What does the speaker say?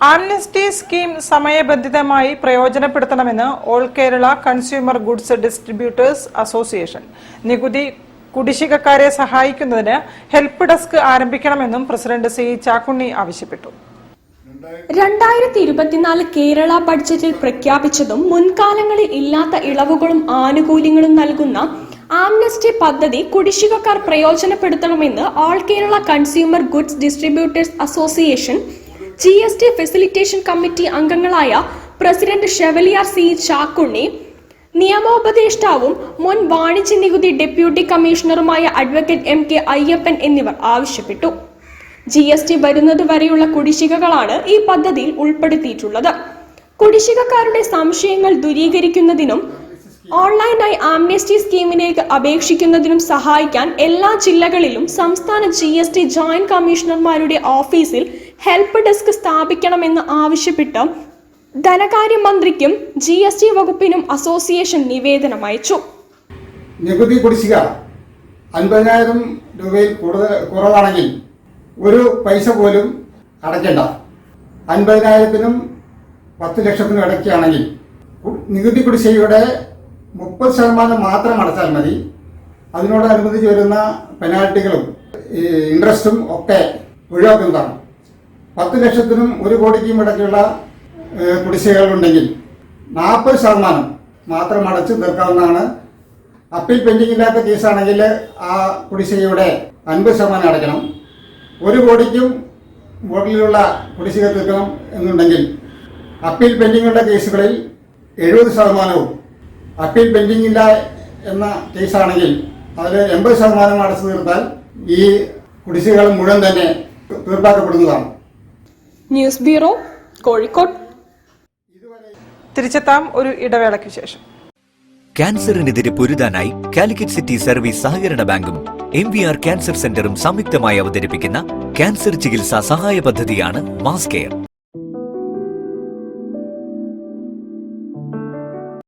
Amnesty scheme സമയബന്ധിതമായി പ്രയോജനപ്പെടുത്തണമെന്ന് all Kerala consumer goods distributors association. നികുതി കുടിശ്ശികക്കാരെ സഹായിക്കുന്നതിന് ഹെൽപ്പ് ഡെസ്ക് ആരംഭിക്കണമെന്നും പ്രസിഡന്റ് സി ചാക്കുണ്ണി ആവശ്യപ്പെട്ടു. 2024 കേരള ബഡ്ജറ്റിൽ പ്രഖ്യാപിച്ചതും മുൻകാലങ്ങളിൽ ഇല്ലാത്ത ഇളവുകളും ആനുകൂല്യങ്ങളും നൽകുന്ന ആംനസ്റ്റി പദ്ധതി കുടിശ്ശികക്കാർ പ്രയോജനപ്പെടുത്തണമെന്ന് all Kerala consumer goods distributors association GST facilitation committee അംഗങ്ങളായ പ്രസിഡന്റ് ഷെവലിയാർ സി ചാക്കുണ്ണി, നിയമോപദേഷ്ടാവും മുൻ വാണിജ്യ നികുതി ഡെപ്യൂട്ടി കമ്മീഷണറുമായ അഡ്വക്കേറ്റ് MK അയ്യപ്പൻ എന്നിവർ ആവശ്യപ്പെട്ടു. GST വരുന്നതുവരെയുള്ള കുടിശ്ശികകളാണ് ഈ പദ്ധതിയിൽ ഉൾപ്പെടുത്തിയിട്ടുള്ളത്. കുടിശ്ശികക്കാരുടെ സംശയങ്ങൾ ദൂരീകരിക്കുന്നതിനും ഓൺലൈനായി ആംനസ്റ്റി സ്കീമിലേക്ക് അപേക്ഷിക്കുന്നതിനും സഹായിക്കാൻ എല്ലാ ജില്ലകളിലും സംസ്ഥാന GST ജോയിന്റ് കമ്മീഷണർമാരുടെ ഓഫീസിൽ ഹെൽപ്പ് ഡെസ്ക് സ്ഥാപിക്കണമെന്ന് ആവശ്യപ്പെട്ട് ധനകാര്യമന്ത്രിക്കും GST വകുപ്പിനും അസോസിയേഷൻ നിവേദനം അയച്ചു. നികുതി കുടിശ്ശിക 50,000 രൂപയിൽ കുറവാണെങ്കിൽ ഒരു പൈസ പോലും അടയ്ക്കേണ്ട. 50,000-നും 10 ലക്ഷത്തിനും ഇടയ്ക്കാണെങ്കിൽ നികുതി കുടിശ്ശികയുടെ 30% മാത്രം അടച്ചാൽ മതി. അതിനോടനുബന്ധിച്ച് വരുന്ന പെനാൽറ്റികളും ഇൻട്രസ്റ്റും ഒക്കെ ഒഴിവാക്കുന്നതാണ്. 10 ലക്ഷത്തിനും 1 കോടിക്കും ഇടയ്ക്കുള്ള കുടിശ്ശികകളുണ്ടെങ്കിൽ 40% മാത്രം അടച്ചു തീർക്കാവുന്നതാണ്. അപ്പീൽ പെൻഡിംഗ് ഇല്ലാത്ത കേസാണെങ്കിൽ ആ കുടിശ്ശികയുടെ 50% അടയ്ക്കണം. 1 കോടിക്കും മുകളിലുള്ള കുടിശ്ശിക തീർക്കണം എന്നുണ്ടെങ്കിൽ അപ്പീൽ പെൻഡിങ്ങുള്ള കേസുകളിൽ 70%വും, അപ്പീൽ പെൻഡിംഗ് ഇല്ല എന്ന കേസാണെങ്കിൽ അതിൽ 80% അടച്ചു തീർത്താൽ ഈ കുടിശ്ശികകൾ മുഴുവൻ തന്നെ തീർപ്പാക്കപ്പെടുന്നതാണ്. News bureau, Kozhikode. തിരിച്ചെത്താം ഒരു ഇടവേളയ്ക്ക് ശേഷം. ക്യാൻസറിനെതിരെ പൊരുതാനായി കാലിക്കറ്റ് സിറ്റി സർവീസ് സഹകരണ ബാങ്കും MVR ക്യാൻസർ സെന്ററും സംയുക്തമായി അവതരിപ്പിക്കുന്ന ക്യാൻസർ ചികിത്സാ സഹായ പദ്ധതിയാണ് മാസ് കെയർ.